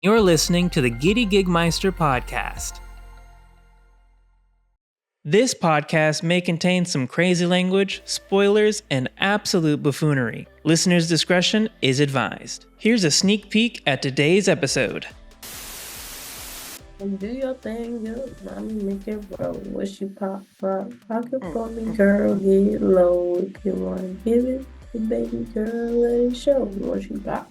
You're listening to the Giddy Gigmeisters podcast. This podcast may contain some crazy language, spoilers, and absolute buffoonery. Listener's discretion is advised. Here's a sneak peek at today's episode. Do your thing, yo, mommy, make it roll. Wish you pop. Pocket for me, girl, get low. If you wanna give it, baby girl, let it show. Wish you pop.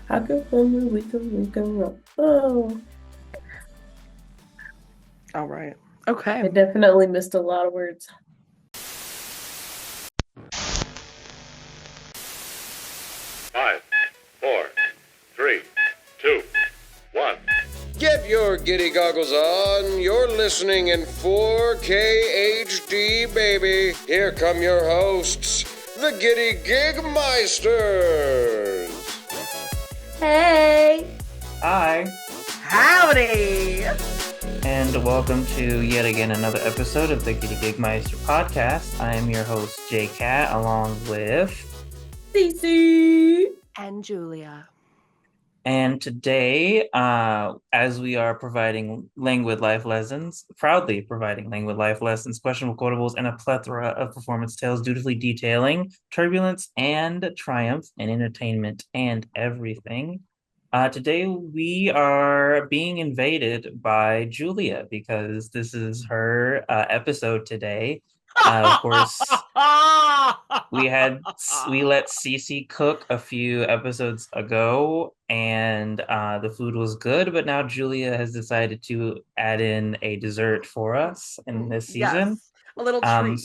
Pocket for me, we can roll. Oh. All right. Okay. I definitely missed a lot of words. 5, 4, 3, 2, 1. Get your giddy goggles on. You're listening in 4K HD, baby. Here come your hosts, the Giddy Gigmeisters. Hey! Hi, Howdy! and welcome to yet again another episode of the Giddy Gigmeisters podcast. I am your host, JCAT, along with... Cece! And Julia. And today, as we are providing language life lessons, proudly providing language life lessons, questionable quotables, and a plethora of performance tales, dutifully detailing turbulence and triumph and entertainment and everything. Today, we are being invaded by Julia because this is her episode today. Of course, we let Cece cook a few episodes ago, and the food was good. But now Julia has decided to add in a dessert for us in this season. Yes, a little treat.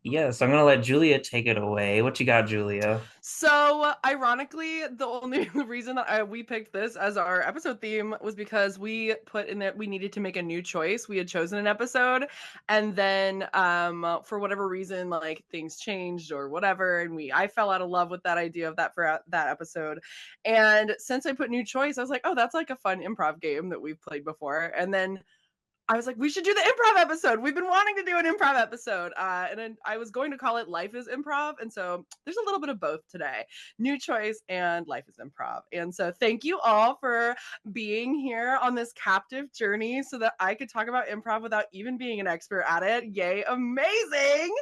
Yeah, so I'm gonna let Julia take it away. What you got, Julia? So, ironically, the only reason that we picked this as our episode theme was because we put in that we needed to make a new choice. We had chosen an episode, and then for whatever reason, like things changed or whatever, and I fell out of love with that idea of that for that episode. And since I put new choice, I was like, oh, that's like a fun improv game that we've played before. And then I was like, we should do the improv episode. We've been wanting to do an improv episode. And then I was going to call it Life is Improv. And so there's a little bit of both today. New choice and Life is Improv. And so thank you all for being here on this captive journey so that I could talk about improv without even being an expert at it. Yay, amazing.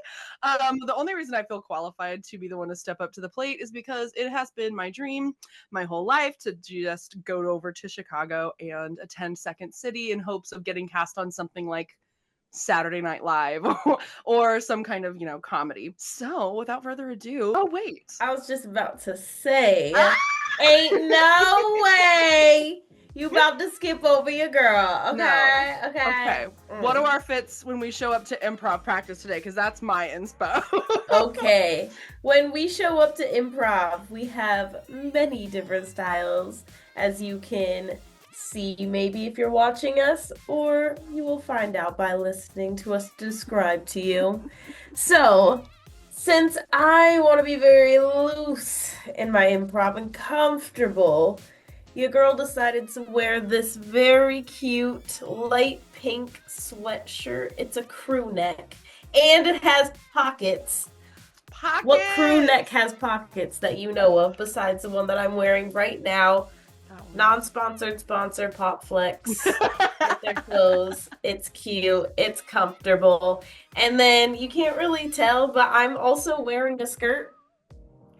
The only reason I feel qualified to be the one to step up to the plate is because it has been my dream my whole life to just go over to Chicago and attend Second City in hopes of getting cast on something like Saturday Night Live or some kind of, comedy. So without further ado, oh wait. I was just about to say, ain't no way you about to skip over your girl. Okay, no. Okay. What are our fits when we show up to improv practice today? Because that's my inspo. Okay. When we show up to improv, we have many different styles, as you can see maybe if you're watching us, or you will find out by listening to us describe to you. So, since I want to be very loose in my improv and comfortable, your girl decided to wear this very cute light pink sweatshirt. It's a crew neck, and it has pockets. What crew neck has pockets that you know of besides the one that I'm wearing right now? Non-sponsored sponsor, PopFlex. Get their clothes. It's cute. It's comfortable. And then you can't really tell, but I'm also wearing a skirt. I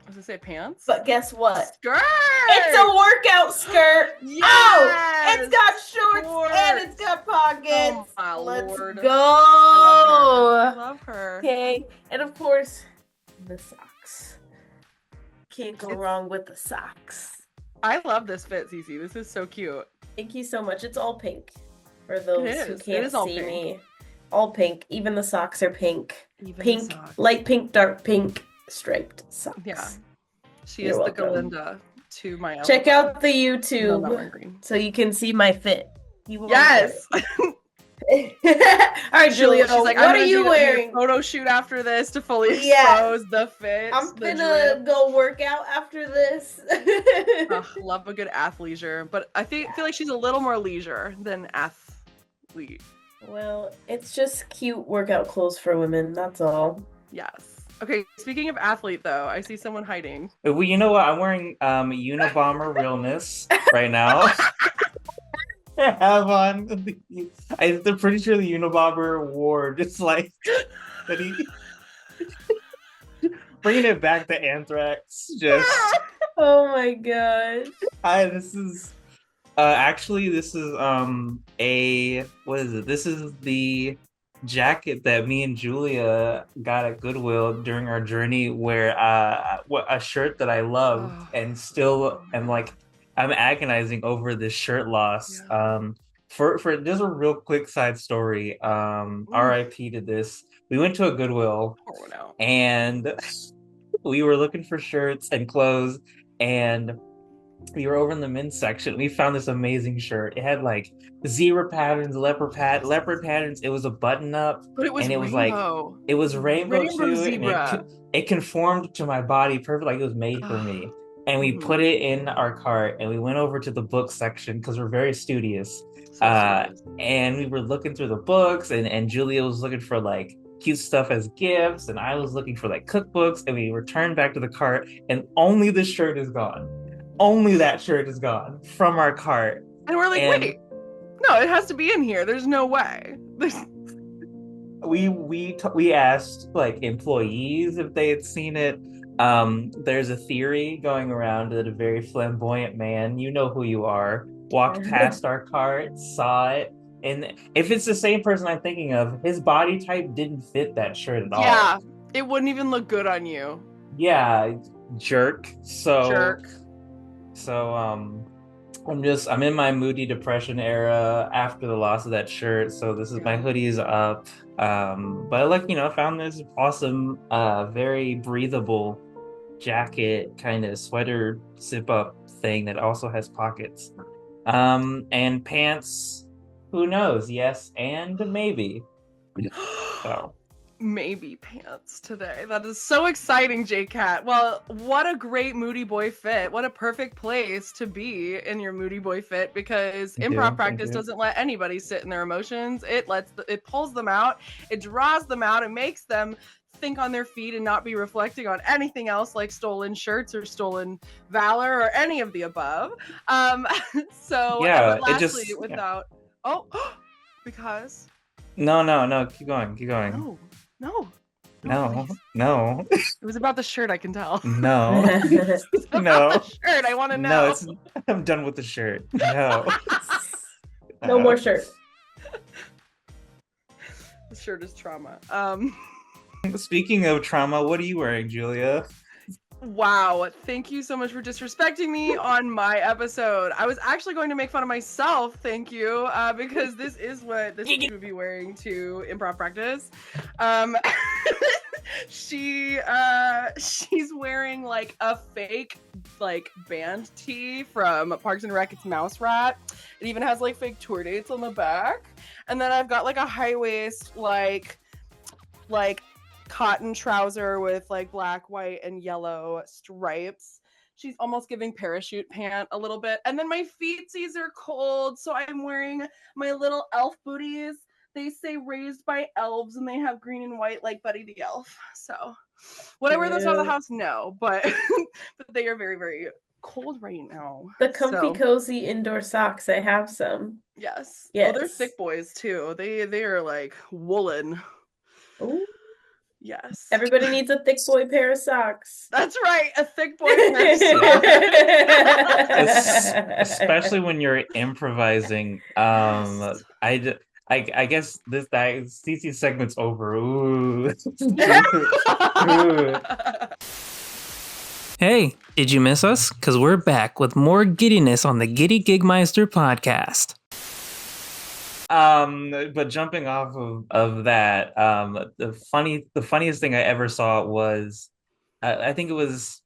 was gonna say pants. But guess what? Skirt! It's a workout skirt. Yes! Oh! It's got shorts and it's got pockets. Oh my Let's Lord. go. I love her. Okay. And of course, the socks. Can't go wrong with the socks. I love this fit, Cece. This is so cute. Thank you so much. It's all pink for those who can't all see pink. me. All pink. Even the socks are pink. Even Pink, the socks. light pink, dark pink, striped socks. Yeah. She You're is welcome. the Galinda to my Check outfit. out the No, YouTube not wearing green. so you can see my fit. You will Yes. like it. All right, Julia. She's like, what I'm are gonna you do wearing? a photo shoot after this to fully Yeah. expose the fit. I'm the gonna drip. go work out after this. Ugh, love a good athleisure, but I feel like she's a little more leisure than athlete. Well, it's just cute workout clothes for women. That's all. Yes. Okay, speaking of athlete, though, I see someone hiding. Well, you know what? I'm wearing Unabomber Realness right now. I have on I'm pretty sure the Unabomber wore just like that he bringing it back to Anthrax. Just Oh my gosh. hi, this is actually this is a what is it? This is the jacket that me and Julia got at Goodwill during our journey where a shirt that I loved and still am like I'm agonizing over this shirt loss. Yeah. For just a real quick side story, RIP to this. We went to a Goodwill Oh no. and we were looking for shirts and clothes, and we were over in the men's section. We found this amazing shirt. It had like zebra patterns, leopard patterns. It was a button up, But it was and it was like rainbow. it was rainbow too, and zebra. it conformed to my body perfect, like it was made for me. And we put it in our cart, and we went over to the book section because we're very studious. And we were looking through the books, and Julia was looking for like cute stuff as gifts, and I was looking for like cookbooks, and we returned back to the cart, and only the shirt is gone. Only that shirt is gone from our cart. And we're like, wait, no, it has to be in here. There's no way. We asked like employees if they had seen it. There's a theory going around that a very flamboyant man, you know who you are, walked past our cart, saw it, and if it's the same person I'm thinking of, his body type didn't fit that shirt at all. Yeah, it wouldn't even look good on you. Yeah, jerk. Jerk. So I'm in my moody depression era after the loss of that shirt. So this is my hoodie is up. But I found this awesome, very breathable jacket kind of sweater zip up thing that also has pockets. And pants, who knows? Yes, and maybe. So Maybe pants today. That is so exciting, JCAT. Well, what a great moody boy fit. What a perfect place to be in your moody boy fit, because improv practice doesn't let anybody sit in their emotions. It pulls them out, it draws them out, it makes them think on their feet and not be reflecting on anything else like stolen shirts or stolen valor or any of the above. So yeah, lastly, it just without because no, keep going. No. No. It was about the shirt, I can tell. No. No. The shirt, I want to know. No, I'm done with the shirt. No. No more shirt. The shirt is trauma. Speaking of trauma, what are you wearing, Julia? Wow, thank you so much for disrespecting me on my episode. I was actually going to make fun of myself, thank you, because this is what this would be wearing to improv practice. She's wearing like a fake like band tee from Parks and Rec. It's Mouse Rat. It even has like fake tour dates on the back. And then I've got like a high waist like cotton trouser with like black, white, and yellow stripes. She's almost giving parachute pant a little bit. And then my feetsies are cold, so I'm wearing my little elf booties. They say raised by elves, and they have green and white like Buddy the Elf. So would I wear those out of the house? No, but but they are very, very cold right now. The comfy, cozy indoor socks. I have some. Yes. Yes. Oh, they're thick boys too. They are like woolen. Ooh. Yes. Everybody needs a thick boy pair of socks. That's right, a thick boy pair of socks. Especially when you're improvising. I guess this Cece segment's over. Ooh. Ooh. Hey, did you miss us? Because we're back with more giddiness on the Giddy Gigmeister podcast. But jumping off of that, the funniest thing I ever saw was, I think it was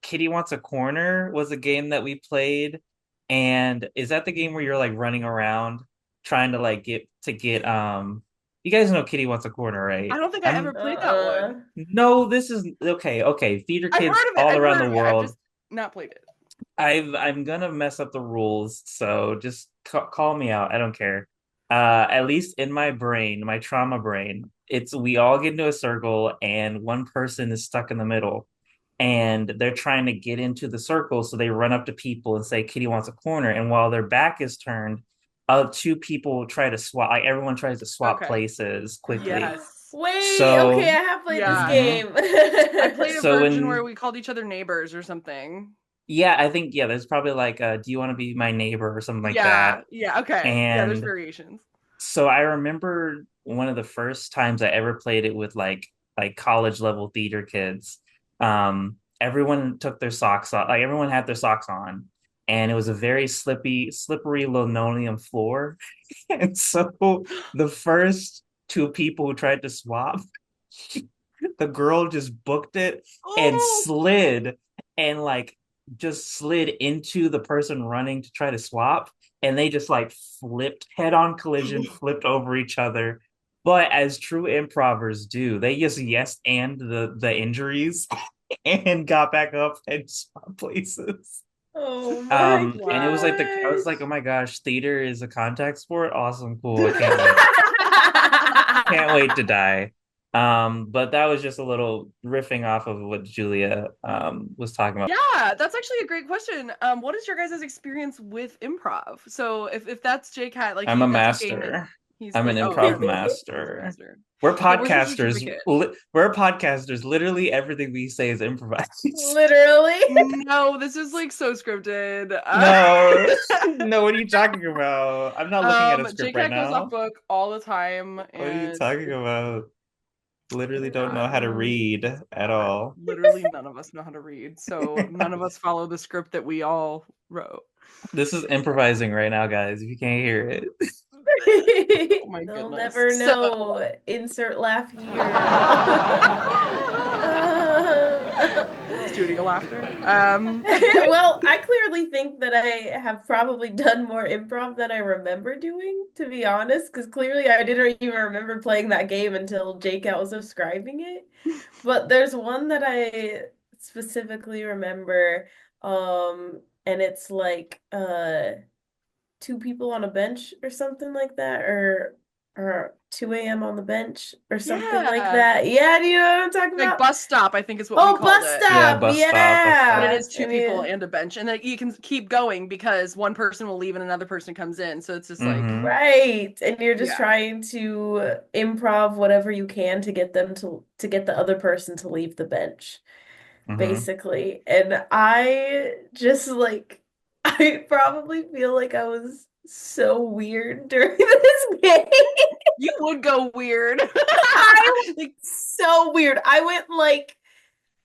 Kitty Wants a Corner was a game that we played, and is that the game where you're like running around trying to like get you guys know Kitty Wants a Corner, right? I don't think I ever played that one. No, this is okay. Theater kids all around the world. I've just not played it. I'm gonna mess up the rules, so just call me out. I don't care. At least in my brain, my trauma brain, we all get into a circle and one person is stuck in the middle and they're trying to get into the circle. So they run up to people and say, Kitty wants a corner. And while their back is turned, two people try to swap, like everyone tries to swap Okay. places quickly. Yes. Wait, So okay, I have played this Yeah. game. I played a So version when where we called each other neighbors or something. yeah, I think yeah, there's probably like do you want to be my neighbor or something like Yeah. that. Yeah. Okay. Yeah. There's And variations. so I remember one of the first times I ever played it with like college level theater kids. Everyone took their socks off, like everyone had their socks on, and it was a very slippery linoleum floor. And so the first two people who tried to swap, the girl just booked it and Oh. slid and like just slid into the person running to try to swap, and they just like flipped head on collision, flipped over each other. But as true improvers do, they just yes and the injuries and got back up and swapped places. Oh my And it was like I was gosh. like, oh my gosh, theater is a contact sport. Awesome, cool. I can't wait. Can't wait to die. But that was just a little riffing off of what Julia was talking about. Yeah, that's actually a great question. What is your guys' experience with improv? So if that's JCAT, like I'm a that's a game that master. he's I'm an oh, improv he's a master. master. We're Okay, where's your podcasters. certificate? We're podcasters. Literally everything we say is improvised. Literally. No, this is like so scripted. No, no. What are you talking about? I'm not looking at a script right JCAT goes off now. book all the time, What are you and talking about? Literally don't know how to read at all. literally none of us know how to read, so none of us follow the script that we all wrote. This is improvising right now, guys. If you can't hear it. Oh my They'll goodness. never So- know. Insert laugh here. Studio laughter. Well, I clearly think that I have probably done more improv than I remember doing, to be honest, because clearly I didn't even remember playing that game until JCAT was describing it. But there's one that I specifically remember, and it's like two people on a bench or something like that, or 2 a.m. on the bench or something like Yeah. that. Yeah, do you know what I'm talking Like about? bus stop, I think is what Oh, we called bus it. stop. Yeah, bus stop, bus Yeah. But it is two I people mean, and a bench, and then you can keep going because one person will leave and another person comes in. So it's just like Mhm. right. And you're just Yeah. trying to improv whatever you can to get them to get the other person to leave the bench, Mhm. basically. And I just like I probably feel like I was so weird during this game. you would go weird. I was so weird. I went like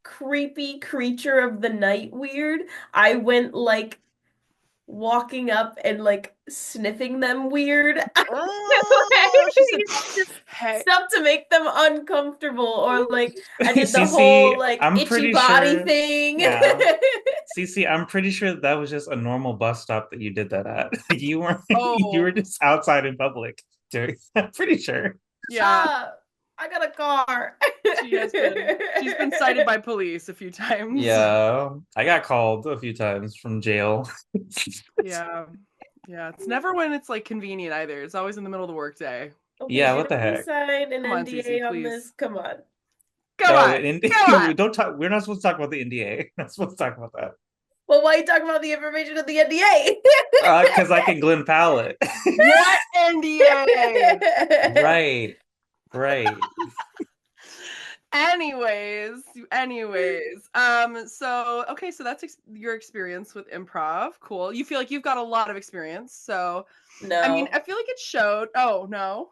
creepy creature of the night weird. I went like walking up and like sniffing them weird. Oh, she said, Just hey. stuff to make them uncomfortable, or like I did the Cece, whole like I'm itchy pretty body sure- thing. Yeah. Cece, I'm pretty sure that was just a normal bus stop that you did that at. You weren't. You were Oh. just outside in public doing. I'm pretty sure. Yeah, I got a car. she's been cited by police a few times. Yeah, I got called a few times from jail. Yeah. Yeah. It's never when it's like convenient either. It's always in the middle of the workday. Okay, Yeah, what the didn't we heck? sign an Come on, NDA Cece, on please. this? Come on. Come on. Come on. Don't talk. We're not supposed to talk about the NDA. We're not supposed to talk about that. Well, why are you talking about the information of the NDA? Because I can Glenn Powell it. What NDA? Right. Right. Anyways, so okay, so that's your experience with improv. Cool. You feel like you've got a lot of experience. So, No. I mean, I feel like it showed. Oh no.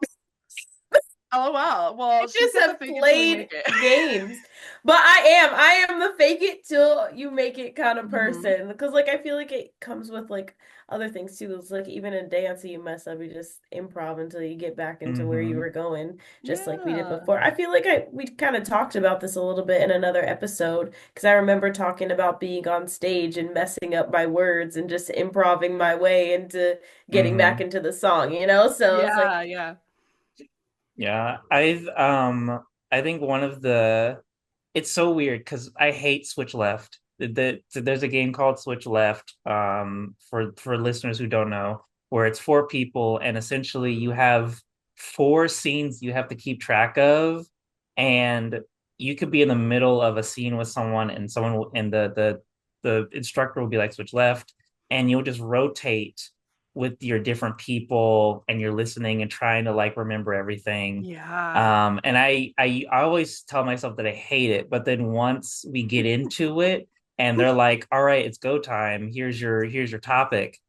LOL. Well, I she just said have the fake it till you played make it. games. But I am the fake it till you make it kind of Mhm. person. Because like I feel like it comes with like other things too. It's like even in dance you mess up, you just improv until you get back into where you Mhm. were going, just like we did Yeah. before. I feel like we kind of talked about this a little bit in another episode, because I remember talking about being on stage and messing up my words and just improving my way into getting back into the song, you know? So it's like Yeah. Yeah, I think one of the it's so weird because I hate Switch Left. There's a game called Switch Left, for listeners who don't know, where it's four people and essentially you have four scenes you have to keep track of, and you could be in the middle of a scene with someone and the instructor will be like switch left, and you'll just rotate with your different people and you're listening and trying to like remember everything. Yeah. And I always tell myself that I hate it, but then once we get into it and they're like, all right, it's go time. Here's your topic.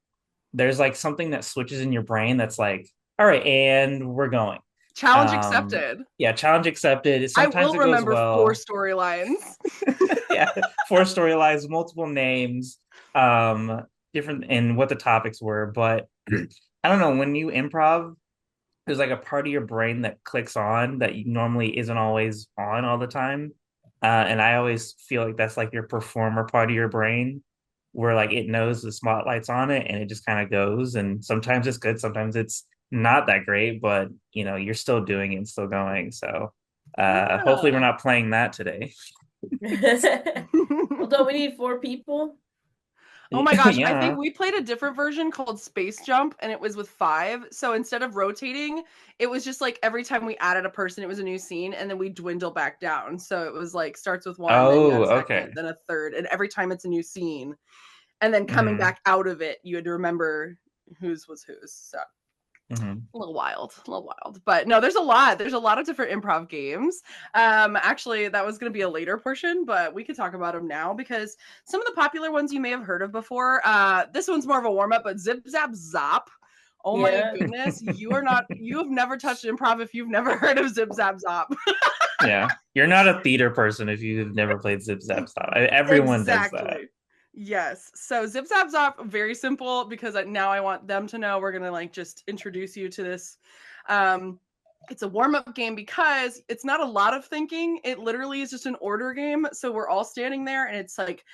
There's like something that switches in your brain that's like, all right, and we're going. Challenge accepted. Yeah, challenge accepted. I Sometimes will it goes remember 4 well. storylines. Yeah, 4 storylines, multiple names, different in what the topics were. But I don't know, when you improv, there's like a part of your brain that clicks on that normally isn't always on all the time. And I always feel like that's like your performer part of your brain, where like it knows the spotlight's on it and it just kind of goes. And sometimes it's good, sometimes it's not that great, but you're still doing it and still going. So hopefully we're Yeah. not playing that today. Well, don't we need 4 people? Oh my gosh, I Yeah. think we played a different version called Space Jump and it was with 5. So instead of rotating, it was just like every time we added a person, it was a new scene and then we dwindle back down. So it was like starts with 1, then you got Oh, a second, okay. then a third, and every time it's a new scene. And then coming back out of it, you had to remember whose was whose. So a little wild, but no, there's a lot of different improv games. Actually, that was going to be a later portion, but we could talk about them now because some of the popular ones you may have heard of before. This one's more of a warm-up, but Zip Zap Zop. Oh my goodness, you have never touched improv if you've never heard of Zip Zap Zop. Yeah, you're not a theater person if you've never played Zip Zap Stop. Everyone does that. Yes. So Zip Zap Zop, very simple because now I want them to know we're going to like just introduce you to this. It's a warm-up game because it's not a lot of thinking. It literally is just an order game. So we're all standing there and it's like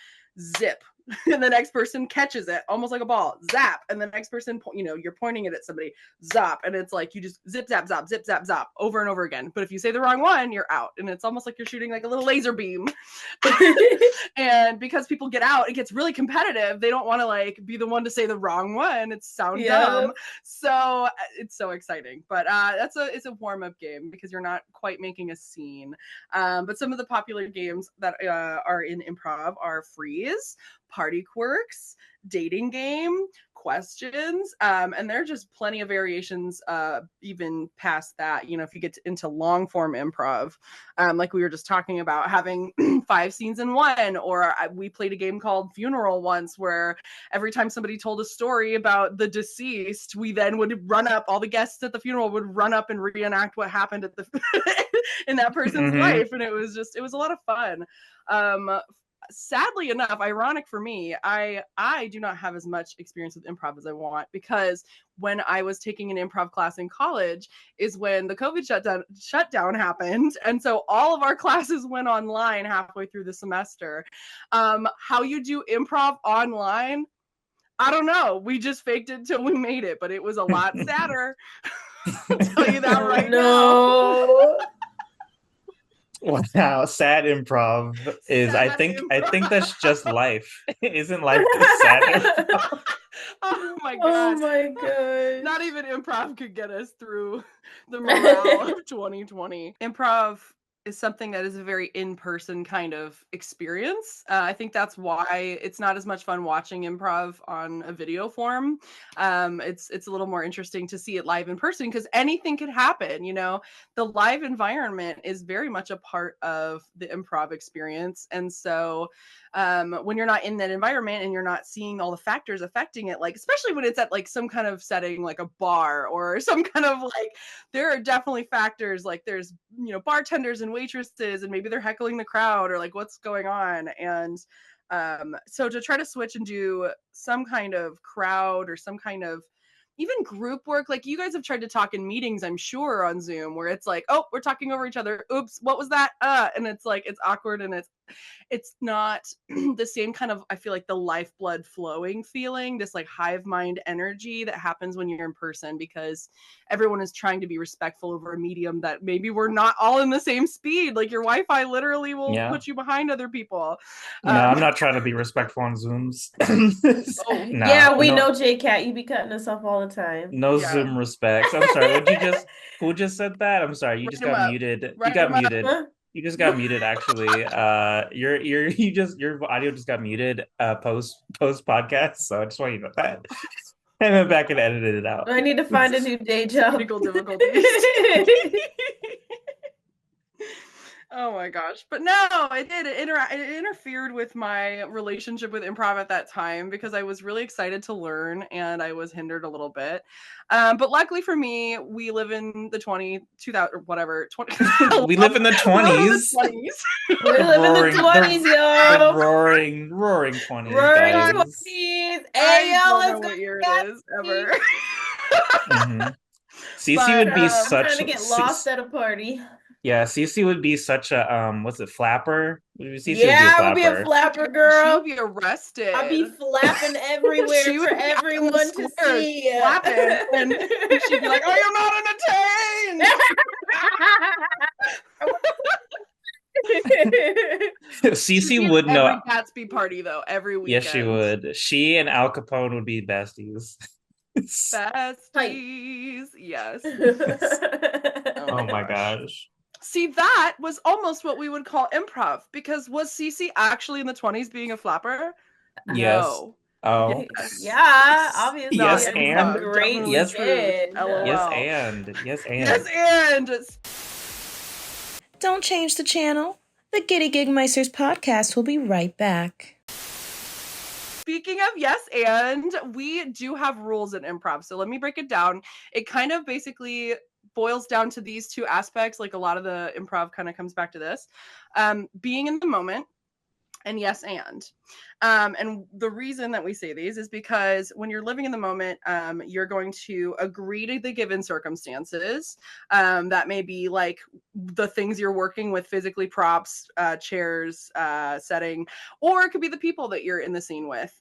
zip. And the next person catches it almost like a ball, zap, and the next person you're pointing it at somebody, zop, and it's like you just zip zap zop over and over again. But if you say the wrong one, you're out, and it's almost like you're shooting like a little laser beam. And because people get out, it gets really competitive. They don't want to like be the one to say the wrong one. It's sound dumb. So it's so exciting. But it's a warm-up game because you're not quite making a scene. But some of the popular games that are in improv are Freeze, Party Quirks, Dating Game, Questions, and there are just plenty of variations even past that. If you get into long form improv, like we were just talking about, having 5 scenes in one, or we played a game called Funeral once where every time somebody told a story about the deceased, we then would run up, all the guests at the funeral would run up and reenact what happened at the in that person's life, and it was a lot of fun. Sadly enough, ironic for me, I do not have as much experience with improv as I want, because when I was taking an improv class in college is when the COVID shutdown happened. And so all of our classes went online halfway through the semester. How you do improv online, I don't know. We just faked it till we made it, but it was a lot sadder. I'll tell you that right now. Wow, sad improv is Sad I think improv. that's just life. Isn't life just sad improv? Oh my god. Oh my god. Not even improv could get us through the morale of 2020. Improv is something that is a very in-person kind of experience. I think that's why it's not as much fun watching improv on a video form. It's a little more interesting to see it live in person because anything could happen. The live environment is very much a part of the improv experience, and so when you're not in that environment and you're not seeing all the factors affecting it, like especially when it's at like some kind of setting like a bar or some kind of like, there are definitely factors like there's bartenders and waitresses and maybe they're heckling the crowd or like what's going on. And so to try to switch and do some kind of crowd or some kind of even group work, like you guys have tried to talk in meetings, I'm sure, on Zoom, where it's like, oh, we're talking over each other, oops, what was that, and it's like it's awkward and it's not the same kind of, I feel like, the lifeblood flowing feeling, this like hive mind energy that happens when you're in person, because everyone is trying to be respectful over a medium that maybe we're not all in the same speed. Like your Wi-Fi literally will put you behind other people. No, I'm not trying to be respectful on Zooms. No, yeah, we know JCAT. You be cutting us off all the time. No Zoom respects. I'm sorry. Who just said that? I'm sorry. You just got muted. You got muted. You just got muted. Actually, your audio just got muted. Post podcast. So I just want you to know that. I went back and edited it out. I need to find a new day job. Technical difficulties. Oh my gosh. But no, it did. It interfered with my relationship with improv at that time because I was really excited to learn and I was hindered a little bit. But luckily for me, we live in the 2000 or whatever. 20, We live in the 20s. We live in the 20s, The y'all. roaring 20s, Roaring guys. 20s. I Hey, y'all, don't let's know go. what year it is ever. Mhm. Cece But, would be I'm such trying to get lost at a party. Yeah, Cece would be such a what's it, flapper? Cece Yeah, I would be a flapper. flapper she girl. would be arrested. I'd be flapping everywhere She would for be out in everyone the to squares see. flapping, and she'd be like, "I am not entertained." She'd be Cece at would know. every Gatsby party though, every weekend. Yes, she would. She and Al Capone would be besties. Besties, yes. Oh my gosh. See, that was almost what we would call improv, because was Cece actually in the 20s being a flapper? Yes. No. Oh. Yeah, obviously. Yes, Not and improv, great definitely yes, truth. LOL. Yes, and. Yes, and. Don't change the channel. The Giddy Gigmeisters podcast will be right back. Speaking of yes, and we do have rules in improv. So let me break it down. It kind of basically boils down to these two aspects. Like a lot of the improv kind of comes back to this. Being in the moment, and yes, and the reason that we say these is because when you're living in the moment, you're going to agree to the given circumstances. That may be like the things you're working with physically, props, chairs, setting, or it could be the people that you're in the scene with.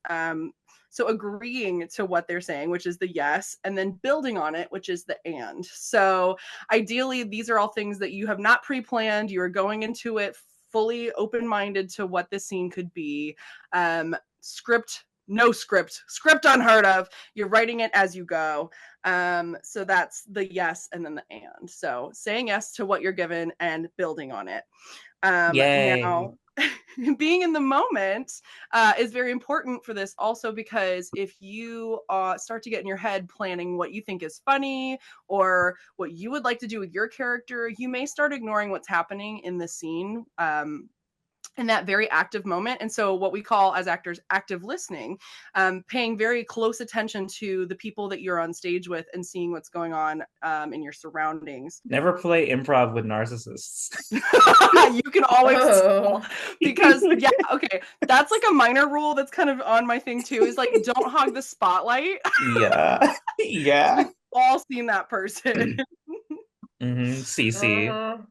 So agreeing to what they're saying, which is the yes, and then building on it, which is the and. So ideally, these are all things that you have not pre-planned. You are going into it fully open-minded to what the scene could be. No script unheard of. You're writing it as you go. So that's the yes and then the and. So saying yes to what you're given and building on it. Yay. Now, being in the moment is very important for this also, because if you start to get in your head planning what you think is funny or what you would like to do with your character, you may start ignoring what's happening in the scene in that very active moment. And so what we call as actors active listening, paying very close attention to the people that you're on stage with and seeing what's going on in your surroundings. Never play improv with narcissists. You can always because yeah, okay, that's like a minor rule that's kind of on my thing too, is like don't hog the spotlight. Yeah. We've all seen that person. Cece.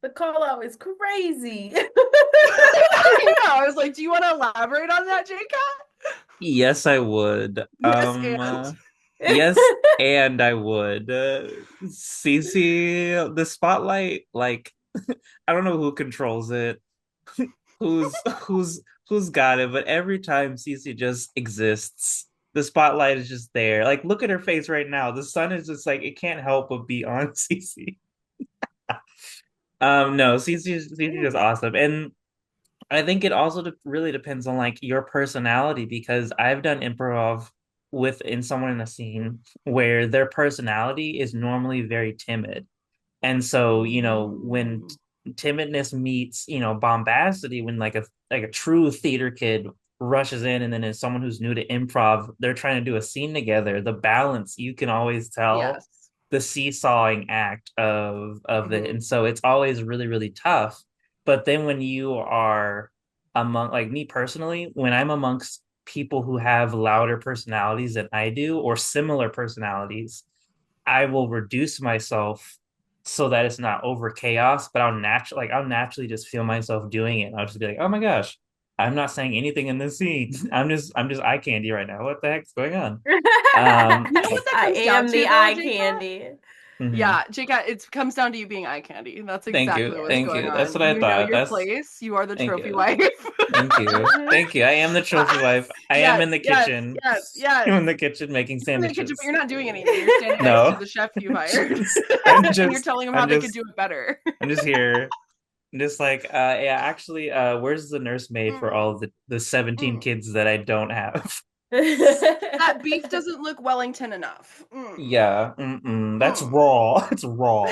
The call out is crazy. I was like, do you want to elaborate on that, JCAT? Yes, I would. Yes, and I would. Cece, the spotlight, like, I don't know who controls it, who's got it, but every time Cece just exists, the spotlight is just there. Like, look at her face right now. The sun is just like, it can't help but be on Cece. No, Cece is awesome. And I think it also really depends on like your personality, because I've done improv within someone in a scene where their personality is normally very timid. And so, when timidness meets, bombacity, when like a true theater kid rushes in and then as someone who's new to improv, they're trying to do a scene together, the balance, you can always tell. Yes. The seesawing act of it. And so it's always really, really tough. But then when you are among, like me personally, when I'm amongst people who have louder personalities than I do or similar personalities, I will reduce myself so that it's not over chaos, but I'll naturally just feel myself doing it. I'll just be like, oh my gosh, I'm not saying anything in this scene. I'm just eye candy right now. What the heck's going on? I am the eye candy. Yeah, JCAT, it comes down to you being eye candy. That's exactly what's going on. That's what I thought. Know your place. You are the trophy wife. Thank you. I am the trophy wife. I am in the kitchen. Yes. I'm in the kitchen making sandwiches. In the kitchen, but you're not doing anything. You're standing next to the chef you hired. And you're telling them how they could do it better. I'm just here. I'm just like, yeah, actually, where's the nursemaid for all the 17 kids that I don't have? That beef doesn't look Wellington enough. Yeah, that's raw. It's raw.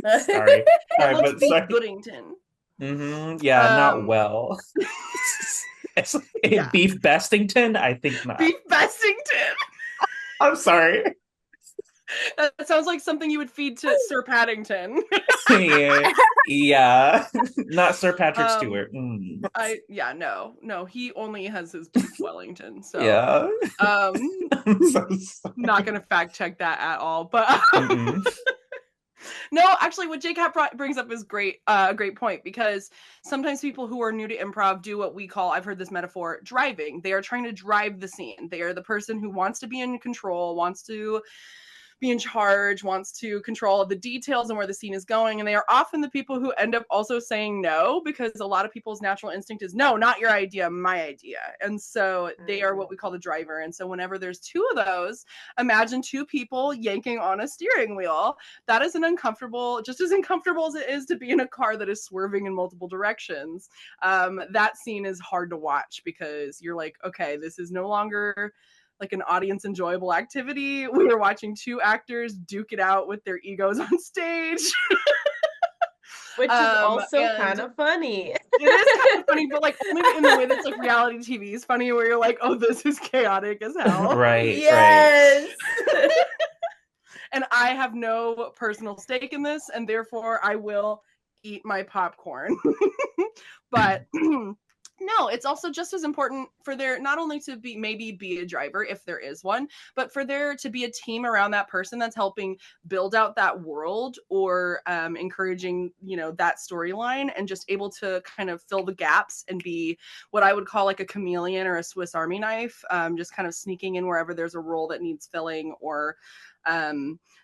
Sorry, It sorry, looks but beef sorry. Goodington. Yeah, not Um, well. It's yeah, beef Bestington? I think not. beef Bessington. I'm sorry. That sounds like something you would feed to Sir Paddington. Yeah, yeah. Not Sir Patrick um, Stewart. no, he only has his beef Wellington, so Yeah. um, I'm so not sorry. gonna fact check that at all. But Mm-mm. no, actually, what JCAT brings up is a great point, because sometimes people who are new to improv do what we call, I've heard this metaphor, driving. They are trying to drive the scene. They are the person who wants to be in control, wants to be in charge, wants to control the details and where the scene is going. And they are often the people who end up also saying no, because a lot of people's natural instinct is no, not your idea, my idea. And so they are what we call the driver. And so whenever there's two of those, imagine two people yanking on a steering wheel. That is an uncomfortable, just as uncomfortable as it is to be in a car that is swerving in multiple directions. That scene is hard to watch, because you're like, okay, this is no longer like an audience enjoyable activity. We were watching two actors duke it out with their egos on stage. Which is also kind of funny. It is kind of funny, but like only in the way that's like reality TV is funny, where you're like, oh, this is chaotic as hell. Right, Yes. And I have no personal stake in this, and therefore I will eat my popcorn. But no, it's also just as important for there not only to be a driver, if there is one, but for there to be a team around that person that's helping build out that world, or encouraging, that storyline, and just able to kind of fill the gaps and be what I would call like a chameleon or a Swiss Army knife, just kind of sneaking in wherever there's a role that needs filling. Or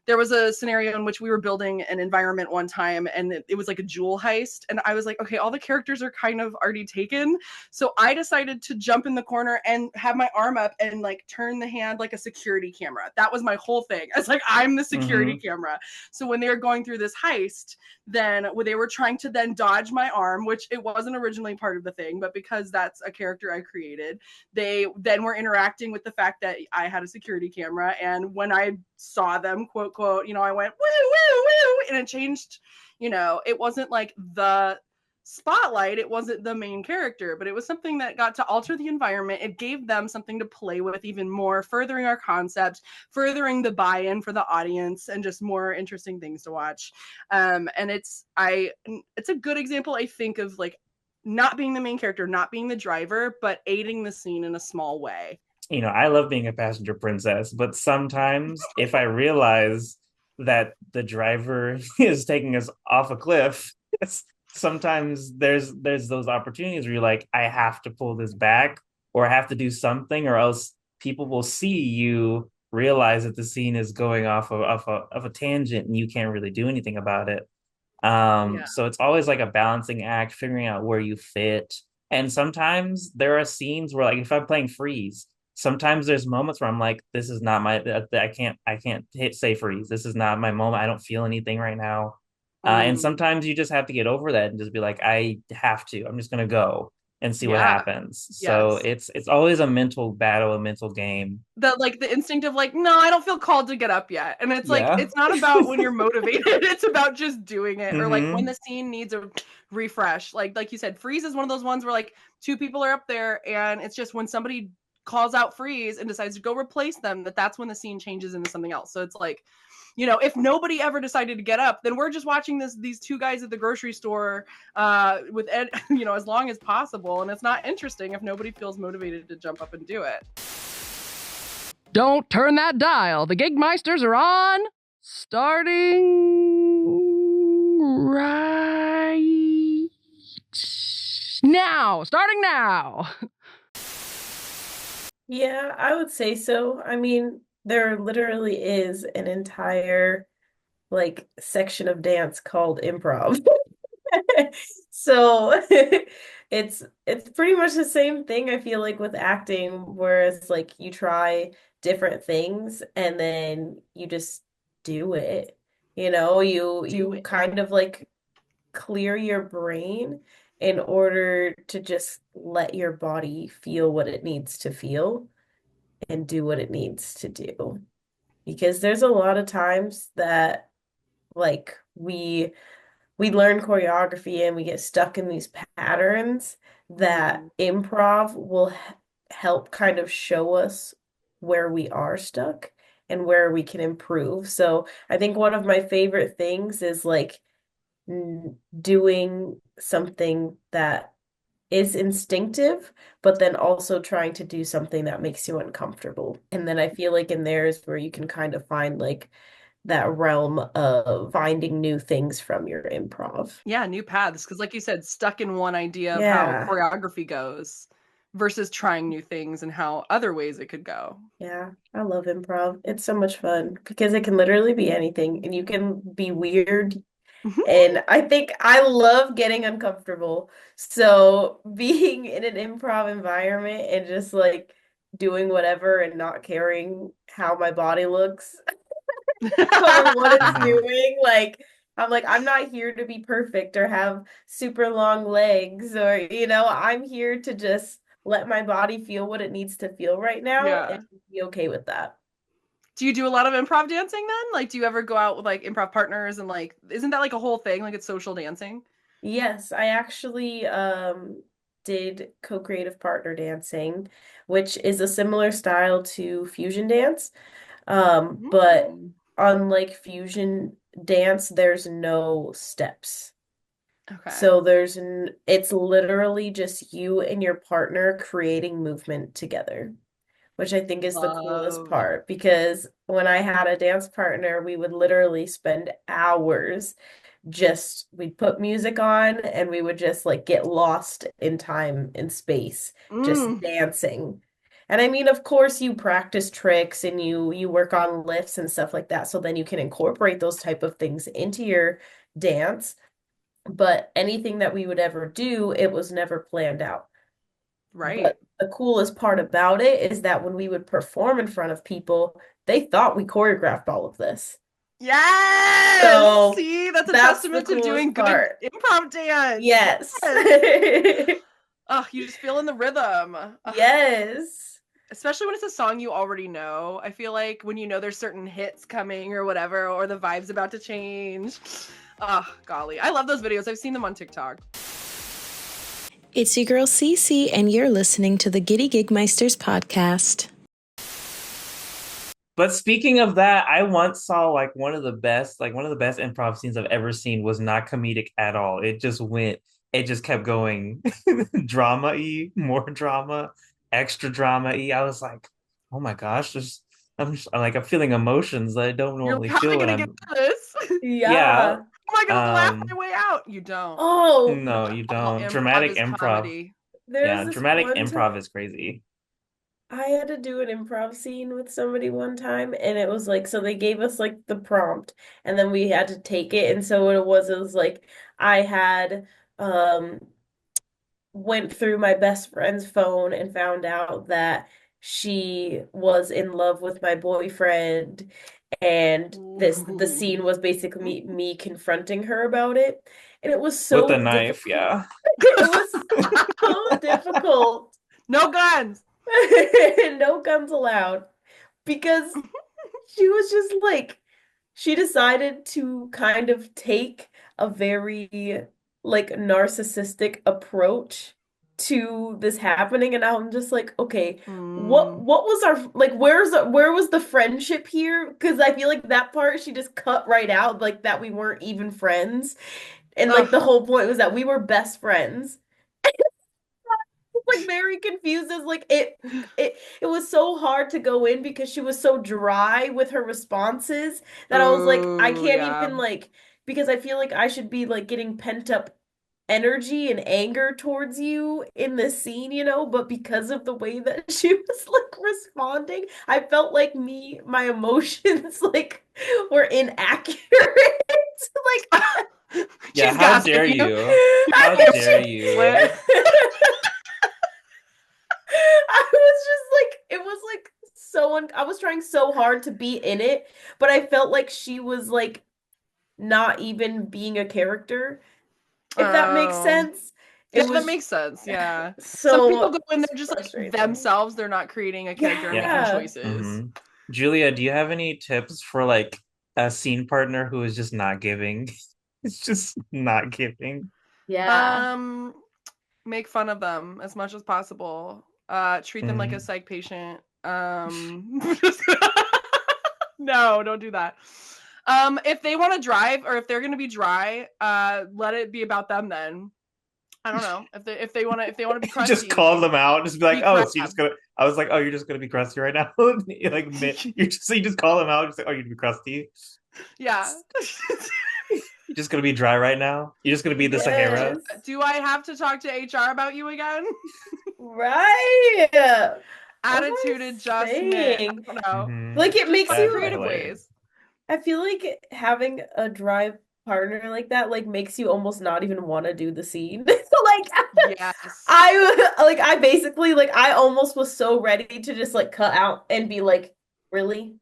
there was a scenario in which we were building an environment one time, and it was like a jewel heist, and I was like, okay, all the characters are kind of already taken, so I decided to jump in the corner and have my arm up and like turn the hand like a security camera. That was my whole thing. I was like, I'm the security camera. So when they were going through this heist, then when they were trying to then dodge my arm, which it wasn't originally part of the thing, but because that's a character I created, they then were interacting with the fact that I had a security camera. And when I saw them, quote, quote, I went, woo, woo, woo, and it changed, it wasn't like the spotlight, it wasn't the main character, but it was something that got to alter the environment. It gave them something to play with even more, furthering our concept, furthering the buy-in for the audience, and just more interesting things to watch. And it's a good example, I think, of like not being the main character, not being the driver, but aiding the scene in a small way. I love being a passenger princess, but sometimes if I realize that the driver is taking us off a cliff, sometimes there's those opportunities where you're like, I have to pull this back, or I have to do something, or else people will see you realize that the scene is going off a tangent and you can't really do anything about it. Yeah. So it's always like a balancing act, figuring out where you fit. And sometimes there are scenes where, like, if I'm playing freeze, sometimes there's moments where I'm like, this is not my, I can't say freeze. This is not my moment. I don't feel anything right now. And sometimes you just have to get over that and just be like, I have to. I'm just gonna go and see what happens. So it's always a mental battle, a mental game. That like the instinct of like, no, I don't feel called to get up yet. And it's like, it's not about when you're motivated, it's about just doing it. Or like when the scene needs a refresh. Like you said, freeze is one of those ones where like two people are up there, and it's just when somebody calls out freeze and decides to go replace them, that's when the scene changes into something else. So it's like, if nobody ever decided to get up, then we're just watching these two guys at the grocery store with Ed, as long as possible. And it's not interesting if nobody feels motivated to jump up and do it. Don't turn that dial. The Gigmeisters are on. Starting right now. Starting now. Yeah, I would say so. I mean, there literally is an entire like section of dance called improv. So it's pretty much the same thing, I feel like, with acting, whereas like you try different things and then you just do it. You kind of like clear your brain in order to just let your body feel what it needs to feel. and do what it needs to do. Because there's a lot of times that like we learn choreography and we get stuck in these patterns that improv will help kind of show us where we are stuck and where we can improve. So I think one of my favorite things is like doing something that is instinctive, but then also trying to do something that makes you uncomfortable. And then I feel like in there is where you can kind of find like that realm of finding new things from your improv. Yeah, new paths. Because, like you said, stuck in one idea of how Yeah. choreography goes versus trying new things and how other ways it could go. Yeah, I love improv. It's so much fun because it can literally be anything and you can be weird. And I think I love getting uncomfortable. So being in an improv environment and just like doing whatever and not caring how my body looks or what it's doing. Like, I'm like, I'm not here to be perfect or have super long legs or, I'm here to just let my body feel what it needs to feel right now Yeah. and be okay with that. Do you do a lot of improv dancing then? Like, do you ever go out with like improv partners and like, isn't that like a whole thing? Like, it's social dancing? Yes, I actually did co-creative partner dancing, which is a similar style to fusion dance. But unlike fusion dance, there's no steps. Okay. So it's literally just you and your partner creating movement together, which I think is the coolest part because when I had a dance partner, we would literally spend hours we'd put music on and we would just like get lost in time and space, just dancing. And I mean, of course, you practice tricks and you work on lifts and stuff like that, so then you can incorporate those type of things into your dance. But anything that we would ever do, it was never planned out. Right. But the coolest part about it is that when we would perform in front of people, they thought we choreographed all of this. Yes. So see, that's a that's testament the to doing coolest part. good improv dance. Yes. Oh, you just feel in the rhythm. Yes. Especially when it's a song you already know. I feel like when you know there's certain hits coming or whatever, or the vibe's about to change. Oh, golly. I love those videos. I've seen them on TikTok. It's your girl Cece, and you're listening to the Giddy Gigmeisters podcast. But speaking of that, I once saw one of the best improv scenes I've ever seen was not comedic at all. It just kept going drama-y, more drama, extra drama-y. I was like, oh my gosh, I'm feeling emotions that I don't You're normally like, how feel am I when gonna get I'm to this? Yeah. Am I gonna laugh my way out? You don't. Oh, no, you don't. Improv is Improv. comedy. there's Yeah, this dramatic one improv time is crazy. I had to do an improv scene with somebody one time, and it was like, so they gave us like the prompt, and then we had to take it. And so what it was like I had um went through my best friend's phone and found out that she was in love with my boyfriend, and the scene was basically me confronting her about it, and it was With a so knife, difficult. yeah. It was so difficult. No guns. No guns allowed because she was just like she decided to kind of take a very like narcissistic approach to this happening, and I'm just like, okay, what was our like where was the friendship here? Because I feel like that part she just cut right out, like that we weren't even friends, and like the whole point was that we were best friends. Like very confused as like it was so hard to go in because she was so dry with her responses that I was like I can't even like because I feel like I should be like getting pent up energy and anger towards you in this scene, but because of the way that she was like responding, I felt like my emotions like were inaccurate. Like Yeah, She's how gassing dare you. you? How dare you? I was just like, it was like I was trying so hard to be in it, but I felt like she was like not even being a character, if that makes sense. It Yeah, was that makes sense. Yeah. so Some people go in there just like frustrating. themselves. They're not creating a character and Yeah. making choices. Mhm. Julia, do you have any tips for like a scene partner who is just not giving? It's just not giving. Yeah. Make fun of them as much as possible. Treat them like a Mhm. psych patient. No, don't do that. If they want to drive or if they're gonna be dry, let it be about them then. I don't know. If they want to be Just crusty, call them out. Just be like, be oh, crab. so you're just gonna. I was like, oh, you're just gonna be crusty right now. Like, you just call them out. Just like, oh, you're gonna be crusty. Yeah. You're just gonna be dry right now. You're just gonna be the Sahara. Yes. Do I have to talk to HR about you again? Right. Attitude adjustment. I saying? don't know. Mhm. Like it Just makes find you creative hilarious. ways. I feel like having a dry partner like that like makes you almost not even want to do the scene. So like Yes. I basically like I almost was so ready to just like cut out and be like, really?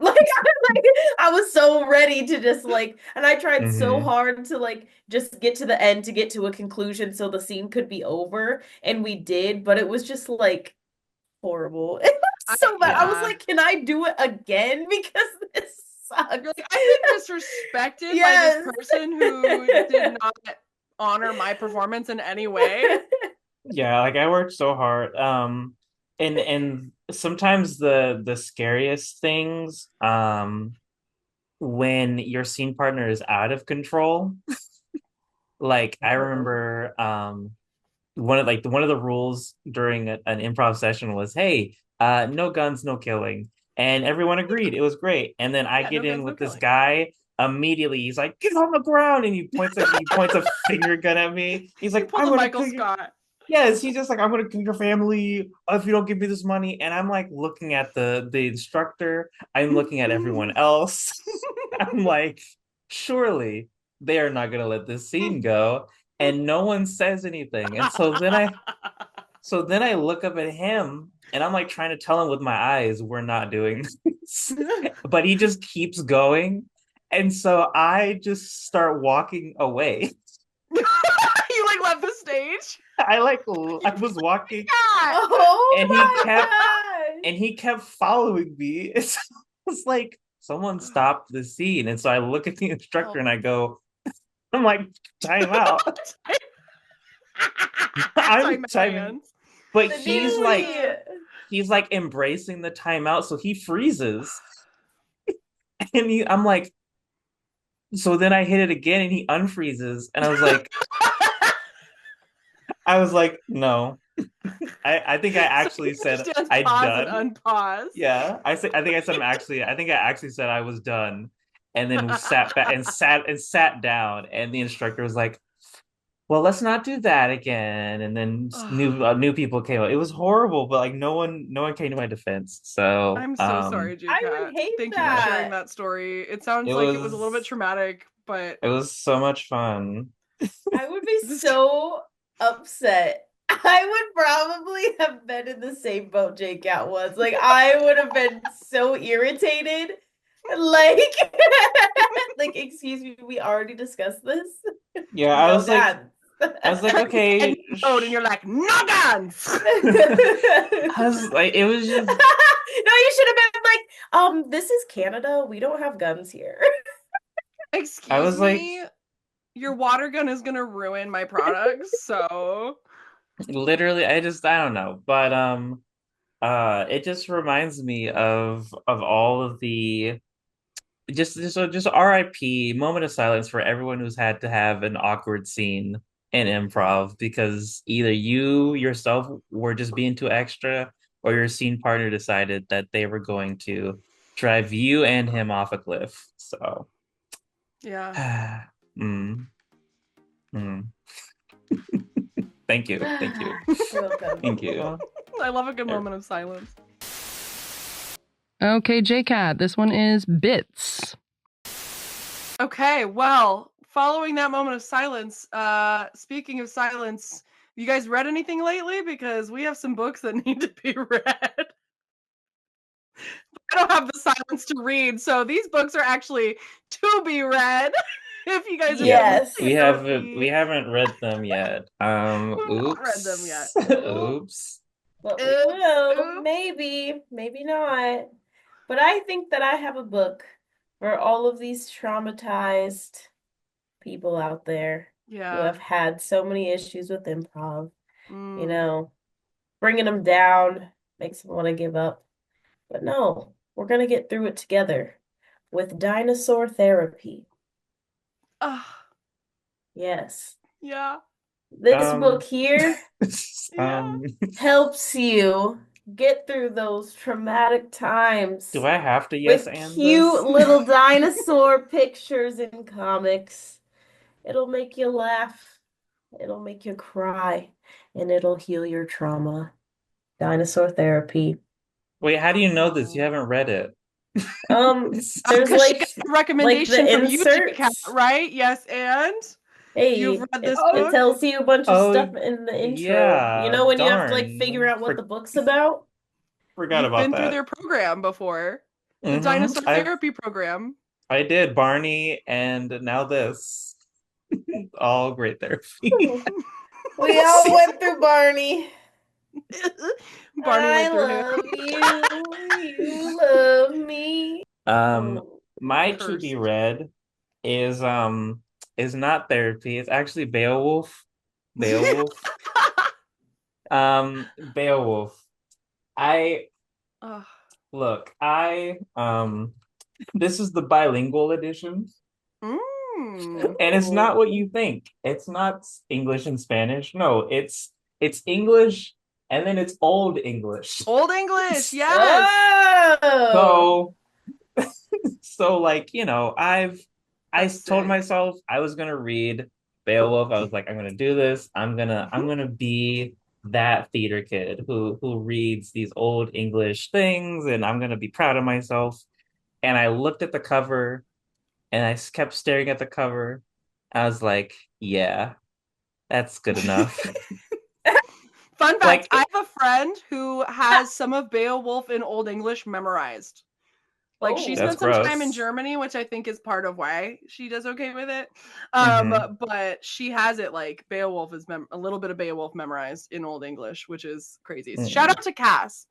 Like I was so ready to just like and I tried so Mhm. hard to like just get to the end to get to a conclusion so the scene could be over and we did, but it was just like horrible. It was so bad. I was Yeah. like, can I do it again? Because this sucks. You're like, I've been disrespected by Yes. this person who did not honor my performance in any way. Yeah, like I worked so hard. And sometimes the scariest things, when your scene partner is out of control. Like I remember, one of the rules during an improv session was, hey, no guns, no killing, and everyone agreed. It was great. And then I Yeah, get no in guns, no with this killing. guy. Immediately, he's like, "Get on the ground!" And he points a finger gun at me. He's You like, pull "I'm the gonna Michael kill you." Scott. Yes, he's just like, "I'm gonna kill your family if you don't give me this money." And I'm like looking at the instructor. I'm looking at everyone else. I'm like, surely they are not gonna let this scene go. And no one says anything. And so then I look up at him and I'm like trying to tell him with my eyes, we're not doing this. But he just keeps going. And so I just start walking away. You like left the stage? I was walking Oh and my gosh. he kept following me. It's like someone stopped the scene. And so I look at the instructor and I go, I'm like, time out. I'm timing. But he's like embracing the timeout, so he freezes. And I'm like, so then I hit it again and he unfreezes. And I was like, no. I think I actually said I'm done. And unpause. Yeah. I think I actually said I was done. And then sat back and sat down. And the instructor was like, well, let's not do that again. And then new people came up. It was horrible, but like no one came to my defense. So I'm so sorry, I JCAT. would hate Thank you for sharing that. that story. It sounds It like it was a little bit was traumatic, but it was so much fun. I would be so upset. I would probably have been in the same boat JCAT was. Like I would have been so irritated. Like, like, excuse me, we already discussed this. Yeah, I was like, okay. and you're like, no guns. I was like, it was just no, you should have been like, this is Canada. We don't have guns here. Excuse me. Your water gun is gonna ruin my products, so literally, I don't know. But it just reminds me of all of the just RIP, moment of silence for everyone who's had to have an awkward scene in improv because either you yourself were just being too extra or your scene partner decided that they were going to drive you and him off a cliff. So yeah. mm. Thank you. You're welcome. Thank you. I love a good moment of silence. Okay, JCAT, this one is bits. Okay, well, following that moment of silence, speaking of silence, you guys read anything lately? Because we have some books that need to be read. I don't have the silence to read, so these books are actually to be read. if you guys Yes. we therapy. haven't read them yet. We've not read them yet. Oops. But we Oops, will. oops. Maybe. Maybe not. But I think that I have a book for all of these traumatized people out there who Yeah. have had so many issues with improv. Mm. You know, bringing them down makes them want to give up. But no, we're going to get through it together with dinosaur therapy. Ah, Yes. yeah. This book here Yeah. helps you get through those traumatic times do I have to yes with and cute this? little dinosaur pictures in comics. It'll make you laugh, it'll make you cry, and it'll heal your trauma. Dinosaur therapy. Wait, how do you know this? You haven't read it. There's Because she got a like recommendation the from you, JCAT, inserts. right? Yes, and you've Hey, read it, this it book? tells you a bunch of Oh, stuff in the intro. You yeah. know when you have to like figure Darn. out what the book's about? Forgot You've about been through that. their program before, the Mm-hmm. dinosaur therapy program. I did Barney and now this. All great therapy. We all went through Barney. Barney I went through him. love you. You love me. Um, Oh, my to be Cursed. read is not therapy. It's actually Beowulf. Beowulf. Beowulf. I Ugh. look, this is the bilingual edition, Mm. and it's not what you think. It's not English and Spanish. No, it's English and then it's Old English. Old English, yes. Oh. So so like, I That's told sick. myself I was gonna read Beowulf. I was like, I'm gonna do this. I'm gonna be that theater kid who reads these old English things, and I'm gonna be proud of myself. And I looked at the cover and I kept staring at the cover. I was like, yeah, that's good enough. Fun fact, Like, I have a friend who has some of Beowulf in Old English memorized. Like she Oh. that's spent some time in gross. Germany, which I think is part of why she does okay with it. Mhm. But she has it like Beowulf is a little bit of Beowulf memorized in Old English, which is crazy. Shout Mm. out to Cass.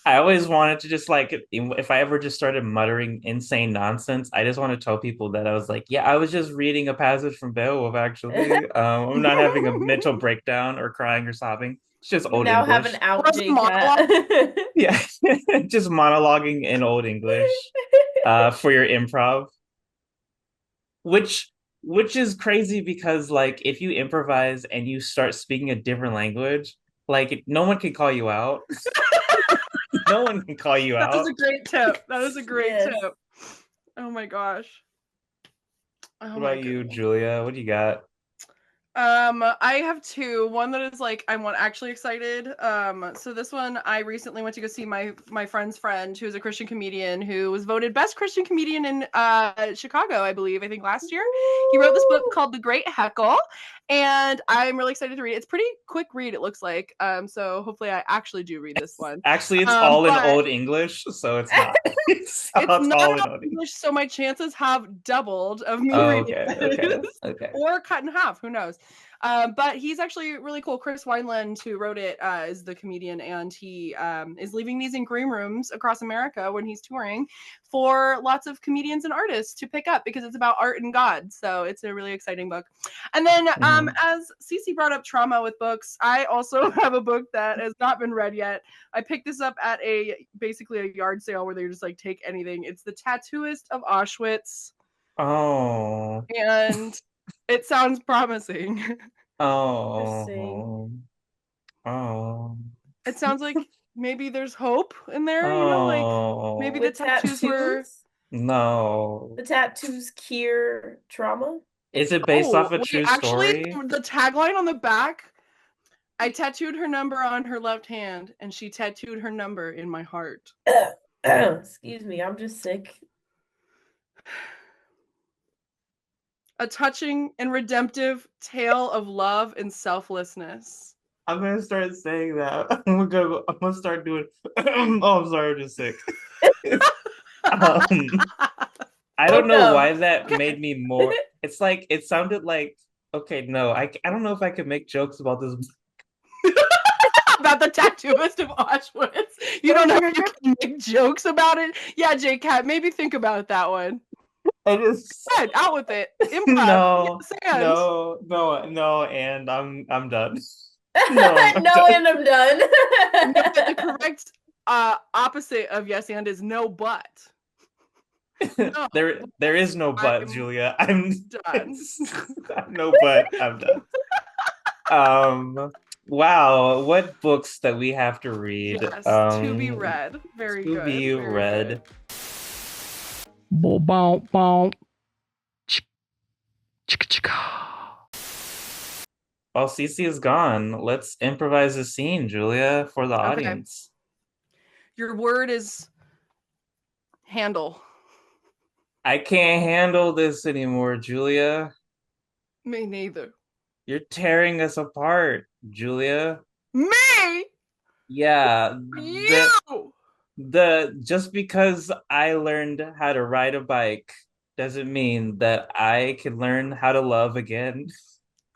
I always wanted to just like if I ever just started muttering insane nonsense, I just want to tell people that I was like, yeah, I was just reading a passage from Beowulf actually. I'm not having a mental breakdown or crying or sobbing. It's just We old now have an English. Or out as a monologue. JCAT. Yeah, just monologuing in old English for your improv, which which is crazy because like if you improvise and you start speaking a different language, like no one can call you out. No one can call you That was out. a great tip. That was a great Yes. tip. Oh my gosh. Oh What my about you, goodness. Julia? What do you got? I have two. One that is like I'm actually excited. So this one I recently went to go see my friend's friend who's a Christian comedian who was voted best Christian comedian in Chicago, I believe, I think last year. He wrote this book called The Great Heckle, and I'm really excited to read it. It's pretty quick read, it looks like. So hopefully I actually do read this one. Actually, it's all in But old English, so it's not. It's it's not all in all old English. English, so my chances have doubled of me Oh, reading okay, this, okay, okay. or cut in half. Who knows? But he's actually really cool. Chris Wineland, who wrote it, is the comedian, and he is leaving these in green rooms across America when he's touring for lots of comedians and artists to pick up because it's about art and God. So it's a really exciting book. And then, Mhm. as Cece brought up trauma with books, I also have a book that has not been read yet. I picked this up at basically a yard sale where they just like take anything. It's The Tattooist of Auschwitz, Oh, and it sounds promising. Interesting. oh, oh, It sounds like maybe there's hope in there, like maybe oh. the With tattoos were. tattoos? No. The tattoos cure trauma? Is it based Oh, off a wait, true actually, story? the tagline on the back, I tattooed her number on her left hand, and she tattooed her number in my heart. Excuse me, I'm just sick. A touching and redemptive tale of love and selflessness. I'm gonna start saying that. I'm gonna start doing. Oh, I'm sorry, I'm just sick. Um, I don't know Welcome. why that made me more. It's like it sounded like okay, no, I don't know if I could make jokes about this. About the tattooist of Auschwitz. You don't know if you can make jokes about it? Yeah, JCAT, maybe think about that one. I just Go ahead, out with it. Improv. no, Yes, and. no, and I'm done. No, I'm no, done. and I'm done. No, but the correct opposite of yes and is no but. No, There is no but, I'm Julia. I'm done. no but. I'm done. Wow, what books that we have to read? Yes, to be read. Very to good. be very read. good. Boom, boom. Chicka chicka. While Cece is gone, let's improvise a scene, Julia, for the audience. Your word is handle. I can't handle this anymore, Julia. Me neither. You're tearing us apart, Julia. Me? Yeah, You! just because I learned how to ride a bike doesn't mean that I can learn how to love again.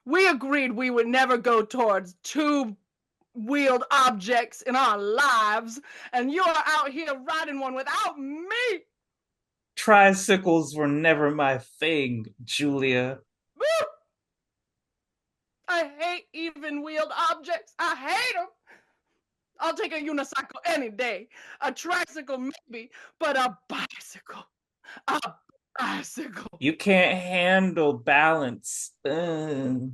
We agreed we would never go towards two-wheeled objects in our lives, and you're out here riding one without me! Tricycles were never my thing, Julia. Woo! I hate even-wheeled objects. I hate them. I'll take a unicycle any day. A tricycle maybe, but a bicycle. A bicycle. You can't handle balance. You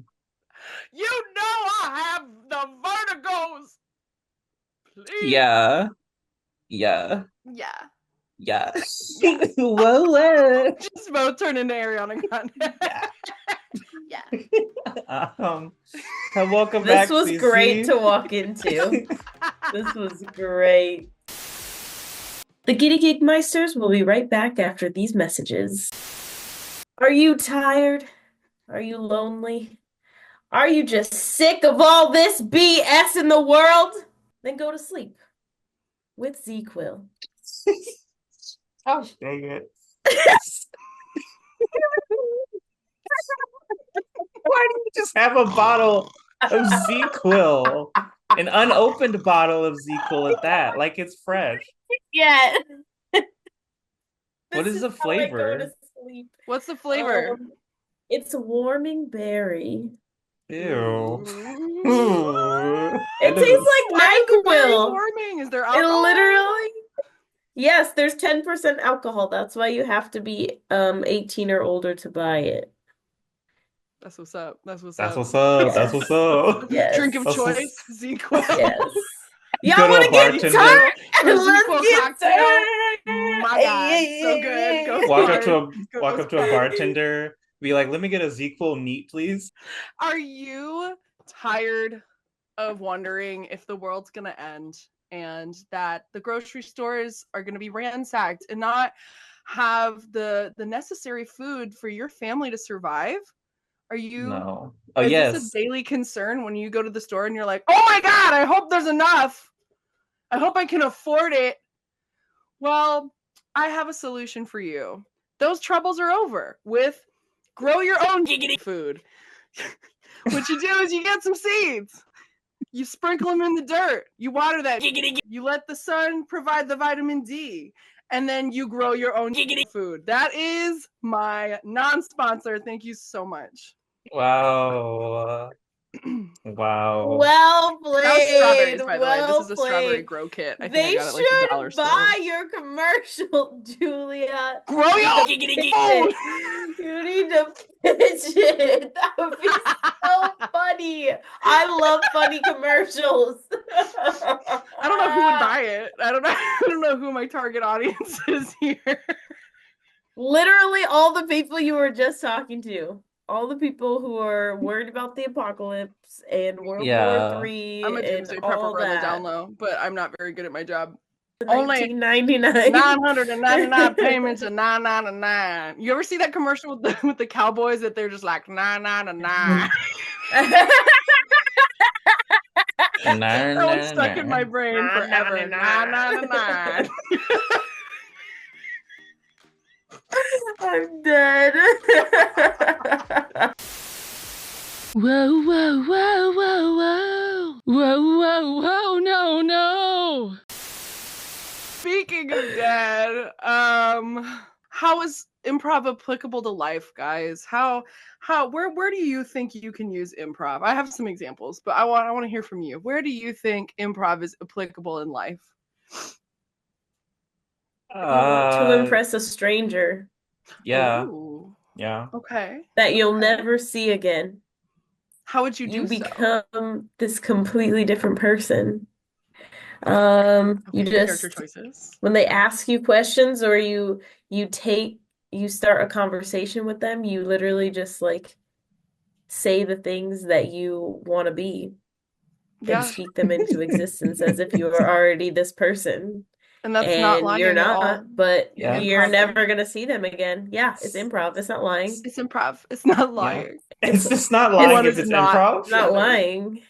know I have the vertigos. Please. Yeah. Yeah. Whoa. Just both turn into Ariana Grande. Yeah. Welcome This back. was Cece. great to walk into. This was great. The Giddy Gigmeisters will be right back after these messages. Are you tired? Are you lonely? Are you just sick of all this BS in the world? Then go to sleep with Z-Quill. Oh, dang it. Why do you just have a bottle of Z-Quill? An unopened bottle of Z-Quill at that, like it's fresh. Yeah. What is the how I go flavor? to sleep. What's the flavor? It's a warming berry. Ew. It tastes like Why are the berries NyQuil. warming? Is there It alcohol? literally. Yes, there's 10% alcohol. That's why you have to be 18 or older to buy it. That's what's up. That's what's That's up. what's up. That's what's up. Yes. Drink of That's choice, Z-Quill. Yes. You Y'all go to want a to get bartender. turned? For a Let's Z-Quill get cocktail. turned. My God, so good. Go Walk hard. up to a Goes bartender, be like, "Let me get a Z-Quill neat, please." Are you tired of wondering if the world's gonna end and that the grocery stores are gonna be ransacked and not have the necessary food for your family to survive? Are you? No. Oh Is yes. this a daily concern when you go to the store and you're like, "Oh my God, I hope there's enough. I hope I can afford it." Well, I have a solution for you. Those troubles are over with grow your own giggity food. What you do is you get some seeds. You sprinkle them in the dirt. You water that giggity. You let the sun provide the vitamin D. And then you grow your own giggity food. That is my non-sponsor. Thank you so much. Wow. Wow. Well That was strawberries, played. by the way. This Well is a strawberry played. grow kit. I think They I got it like the dollar should store. buy your commercial, Julia. Grow your giggity food. You need to pitch it. That would be so funny. I love funny commercials. I don't know who would buy it. I don't know who my target audience is here. Literally all the people you were just talking to. All the people who are worried about the apocalypse and World War III I'm a and doomsday all prepper on the that. down low, but I'm not very good at my job. Only 1999. 999 payments of $9.99. You ever see that commercial with the cowboys that they're just like $9.99? That one's stuck in my brain forever. $9.99. I'm dead. Whoa, whoa, whoa, whoa, whoa. Whoa, whoa, whoa, no, no. Speaking of dead, how is improv applicable to life, guys? Where do you think you can use improv? I have some examples, but I want to hear from you. Where do you think improv is applicable in life? You want to impress a stranger Yeah. Ooh, Yeah. okay. that you'll Okay. never see again. How would you You do so? become this completely different person. You Okay, character just choices. when they ask you questions or you start a conversation with them, you literally just like say the things that you want to be and Yeah, speak them into existence as if you are already this person. and that's not And you're lying at all. not, but You're Yeah. you're improv. never gonna see them again. Yeah, it's improv. It's not lying. It's improv. It's not Yeah. lying. It's just not What lying if is it's not improv. It's not lying.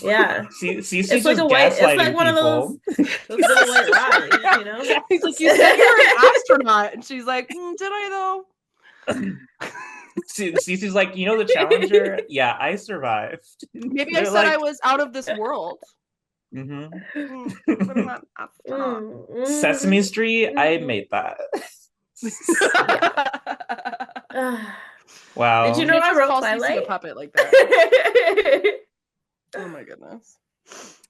Yeah. Cece's It's like just it's like gaslighting one of people. those little white lies, you know? He's like, you said you're an astronaut, and she's like, did I though? Cece's like, you know the Challenger? Yeah, I survived. Maybe I They're said I like, was out of this world. mhm. But I'm not an astronaut. Sesame Street, I made that. Wow. Did you know Can't I just wrote call Cece a Twilight? puppet like that. Oh my goodness.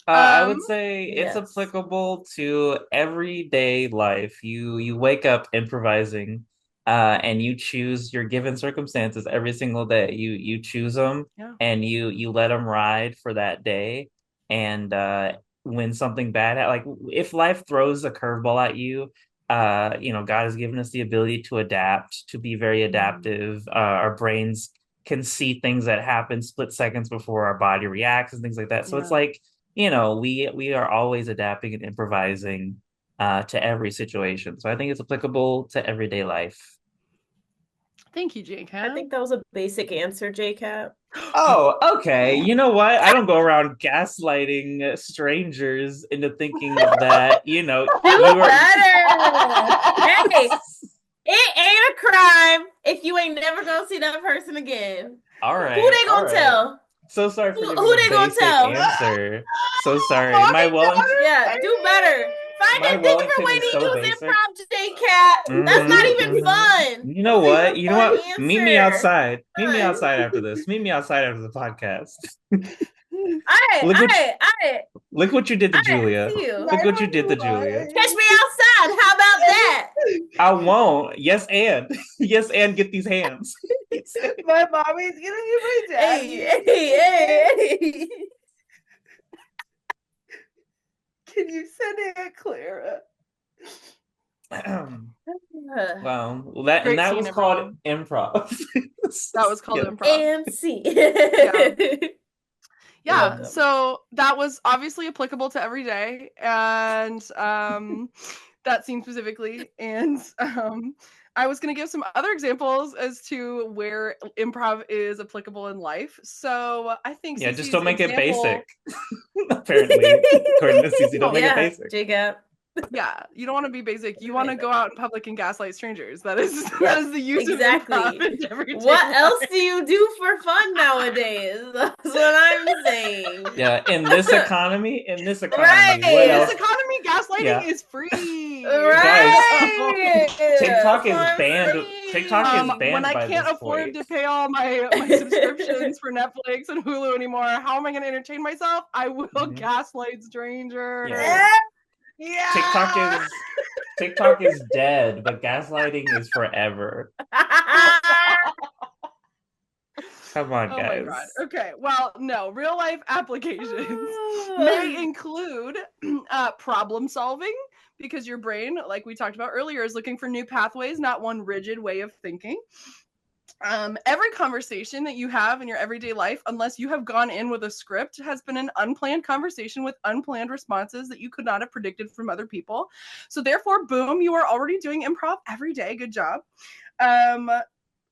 I would say it's yes. applicable to everyday life. You wake up improvising, and you choose your given circumstances every single day. You choose them, Yeah. and you let them ride for that day. And when something bad, like if life throws a curveball at you, God has given us the ability to adapt, to be very adaptive. Our brains can see things that happen split seconds before our body reacts and things like that. So it's Yeah. like, we are always adapting and improvising to every situation. So I think it's applicable to everyday life. Thank you, JCAT. I think that was a basic answer, JCAT. Oh, okay. You know what? I don't go around gaslighting strangers into thinking that, Do you are better. Hey, it ain't a crime if you ain't never gonna see that person again. all right. Who they all gonna right. tell? So sorry for giving Who a they gonna basic tell? answer. So sorry. My Yeah, do better. Find My a different Wellington way is to so use basic. improv, JCat. That's not even fun. You know what? You know Fun what? Meet me answer. outside. Meet me outside after this. Meet me outside after the podcast. Look what you did to Julia. See you. Look what you did to Julia. Catch me outside. How about that? I won't. Yes, and yes, and get these hands. My mommy's gonna be my daddy. Hey. Can you send Aunt Clara? Wow. That Great and that scene, was called everyone. improv. That was called Yeah. improv. And see. Yeah, Welcome. so that was obviously applicable to every day, and that scene specifically. And I was going to give some other examples as to where improv is applicable in life. So I think Yeah, just Cece's don't make it example- basic. Apparently, according to Cece, don't make it basic. JCat. Yeah, you don't want to be basic. You want to go out in public and gaslight strangers. That is Yeah, the use exactly. of improv in everyday What life. else do you do for fun nowadays? That's what I'm saying. Yeah, in this economy, Right. what In else? this economy, gaslighting Yeah. is free. Right. TikTok is That's what I'm banned. saying. TikTok is banned When I by can't this afford point. to pay all my subscriptions for Netflix and Hulu anymore, how am I going to entertain myself? I will gaslight strangers. Yeah. TikTok is dead, but gaslighting is forever. Come on, Oh guys. my god. Okay. Well, no. Real life applications may include problem solving, because your brain, like we talked about earlier, is looking for new pathways, not one rigid way of thinking. Every conversation that you have in your everyday life, unless you have gone in with a script, has been an unplanned conversation with unplanned responses that you could not have predicted from other people. So therefore, boom, you are already doing improv every day. Good job.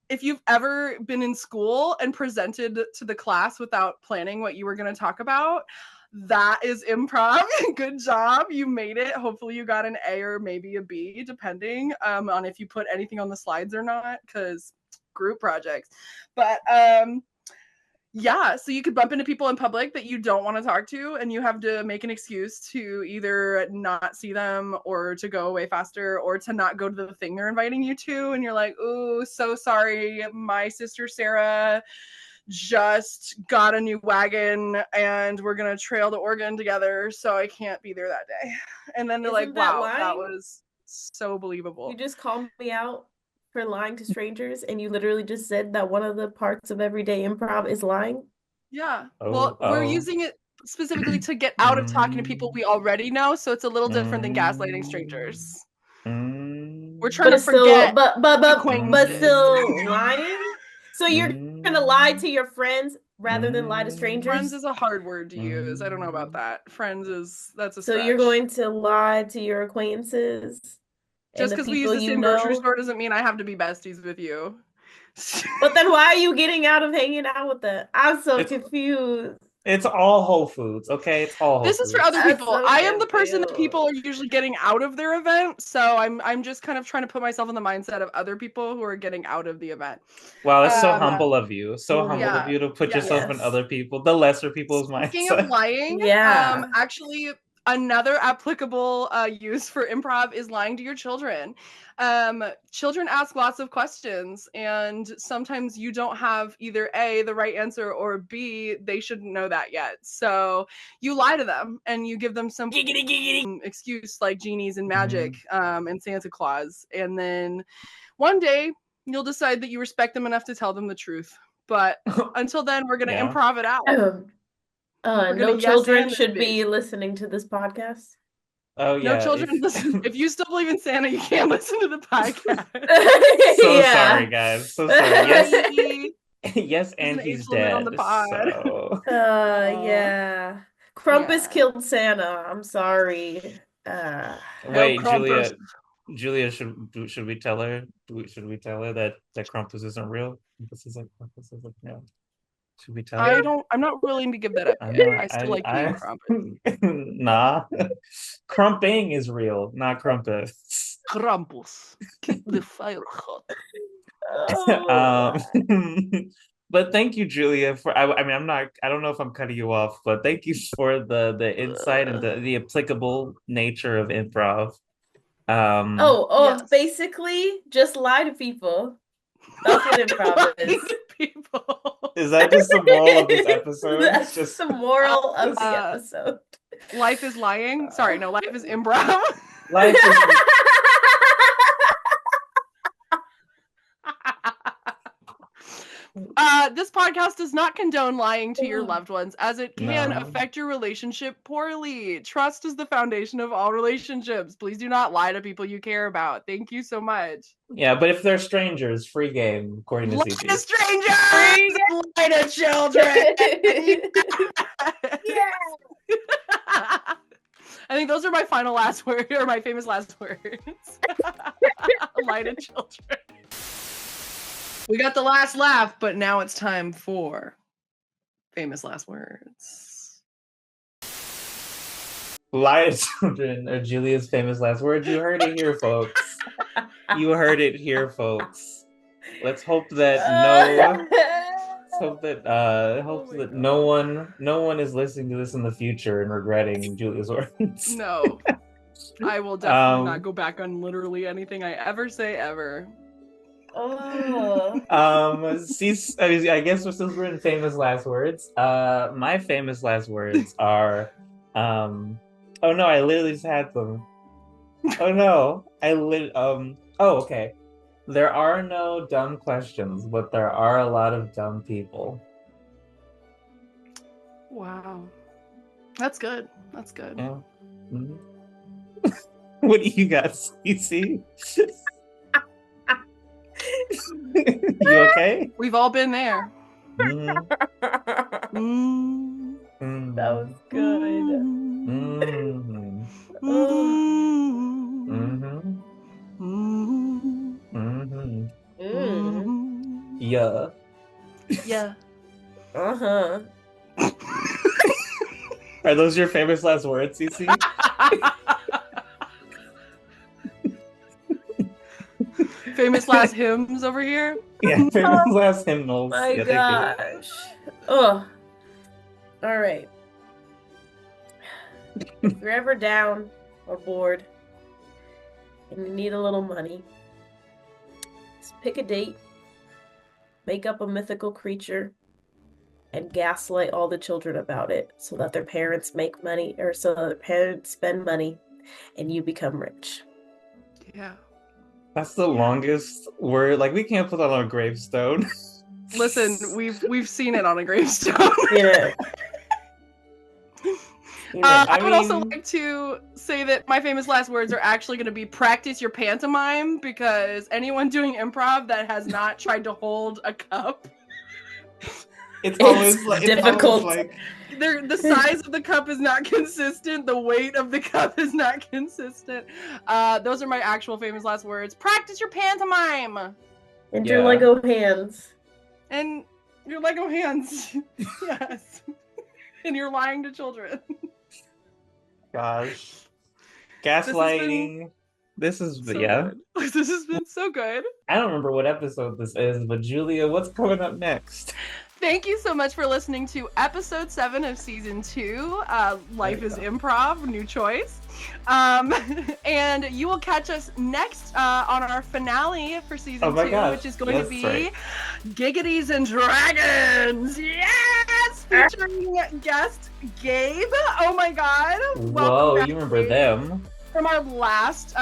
If you've ever been in school and presented to the class without planning what you were going to talk about, That is improv. Good job. You made it. Hopefully you got an A or maybe a B, depending on if you put anything on the slides or not, because group projects. But yeah, so you could bump into people in public that you don't want to talk to, and you have to make an excuse to either not see them or to go away faster or to not go to the thing they're inviting you to. And you're like, oh, so sorry. My sister Sarah just got a new wagon and we're going to trail to Oregon together, so I can't be there that day. And then they're Isn't like, that wow, lying? that was so believable. You just called me out for lying to strangers, and you literally just said that one of the parts of everyday improv is lying. Yeah. Oh, well, we're oh. using it specifically to get out of talking to people we already know, so it's a little different than gaslighting strangers. We're trying But to it's still, forget but acquaintances. still lying. So you're gonna lie to your friends rather than lie to strangers. Friends is a hard word to use. I don't know about that. Friends that's a So stretch. you're going to lie to your acquaintances. Just because we use the same grocery store doesn't mean I have to be besties with you. But then why are you getting out of hanging out with them? I'm so confused. It's all Whole Foods, okay? It's all Whole This Foods. is for other people. So I am the person that people are usually getting out of their event, so I'm just kind of trying to put myself in the mindset of other people who are getting out of the event. Wow, that's so humble of you. So humble yeah, of you to put yeah, yourself in other people, the lesser people's mindset. Speaking of lying, yeah. Actually, another applicable use for improv is lying to your children. Children ask lots of questions, and sometimes you don't have either A, the right answer, or B, they shouldn't know that yet. So you lie to them and you give them some excuse like genies and magic and Santa Claus. And then one day you'll decide that you respect them enough to tell them the truth. But until then, we're going to improv it out. No children should be listening to this podcast. Oh yeah. No children listen. If you still believe in Santa, you can't listen to the podcast. Sorry, guys. So sorry. Yes. Yes, Angie's dead. On the pod. So. Yeah. Krampus killed Santa. I'm sorry. Wait, Julia, should we tell her? Should we tell her that Krampus isn't real? Krampus isn't real. Should we tell her? I'm not willing to give that up. I still like being Krampus. Nah. Crumping is real, not Krampus. Krampus. Keep the fire hot. But thank you, Julia, for I mean I don't know if I'm cutting you off, but thank you for the insight and the applicable nature of improv. Yes. Basically just lie to people. That's what improv is. People. Is that just the moral of this episode? That's just the moral of the episode. Life is lying. Sorry, no, life is improv. Life is this podcast does not condone lying to your loved ones, as it can affect your relationship poorly. Trust is the foundation of all relationships. Please do not lie to people you care about. Thank you so much. Yeah, but if they're strangers, free game, according to Cece. Lie to strangers! Lie to children! Yeah! I think those are my final last words, or my famous last words. Lie to children. We got the last laugh, but now it's time for famous last words. Lie to children are Julia's famous last words. You heard it here, folks. You heard it here, folks. Let's hope that no one is listening to this in the future and regretting Julia's words. No. I will definitely not go back on literally anything I ever say ever. Cece, I guess since we're in famous last words, my famous last words are, oh no, I literally just had them. Oh no, okay. There are no dumb questions, but there are a lot of dumb people. Wow. That's good. That's good. Yeah. Mm-hmm. What do you got, Cece? You okay? We've all been there. That was good. Yeah. Yeah. Uh-huh. Are those your famous last words, Cece? Famous last hymns over here. Yeah, famous last hymnals. My Yeah, thank you. gosh. Oh. All right. If you're ever down or bored and you need a little money, just pick a date, make up a mythical creature, and gaslight all the children about it so that their parents make money, or so that their parents spend money and you become rich. Yeah. That's the longest word. Like, we can't put that on a gravestone. Listen, we've seen it on a gravestone. Yeah. I would also like to say that my famous last words are actually going to be practice your pantomime, because anyone doing improv that has not tried to hold a cup, it's always like difficult. the size of the cup is not consistent. The weight of the cup is not consistent. Those are my actual famous last words. Practice your pantomime. And your Lego hands. And your Lego hands. Yes. And you're lying to children. Gosh. Gaslighting. This has been good. This has been so good. I don't remember what episode this is, but Julia, what's coming up next? Thank you so much for listening to episode 7 of season 2. Life is Improv, new choice. And you will catch us next on our finale for season 2, which is going to be Giggities and Dragons. Yes! Featuring guest Gabe. Oh my god. Whoa, you remember Gabe. them. From our last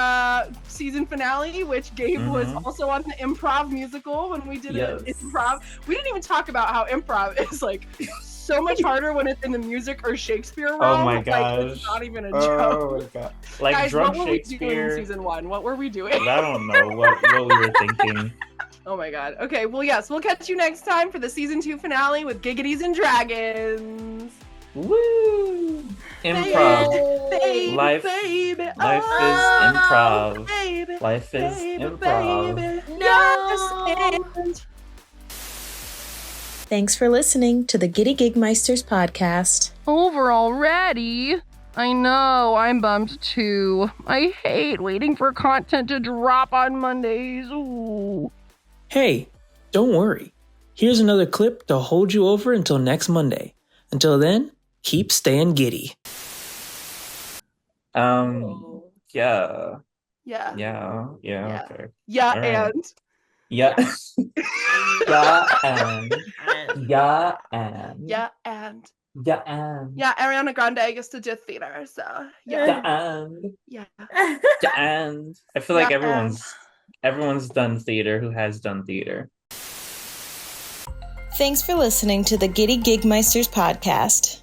season finale, which Gabe was also on the improv musical when we did improv. We didn't even talk about how improv is like so much harder when it's in the music or Shakespeare realm. Oh my gosh. Like, it's not even a joke. Oh my god. Like, guys, drunk what were Shakespeare. we doing in season 1? What were we doing? I don't know what we were thinking. Oh my god. Okay, well, yes, we'll catch you next time for the season 2 finale with Giggities and Dragons. Woo! Improv. Baby, Life is improv. Baby, Life is baby, improv. Baby. No. Thanks for listening to the Giddy Gigmeisters podcast. Over already? I know, I'm bummed too. I hate waiting for content to drop on Mondays. Ooh. Hey, don't worry. Here's another clip to hold you over until next Monday. Until then, keep staying giddy. Yeah. Yeah. Okay. Yeah, All right. and. Yeah. Yeah, and. Yeah, and. Yeah, and. Yeah, and. Yeah, Ariana Grande used to do theater, so yeah. Yeah, and. Yeah. Yeah, and. I feel like Yeah, everyone's done theater who has done theater. Thanks for listening to the Giddy Gigmeisters podcast.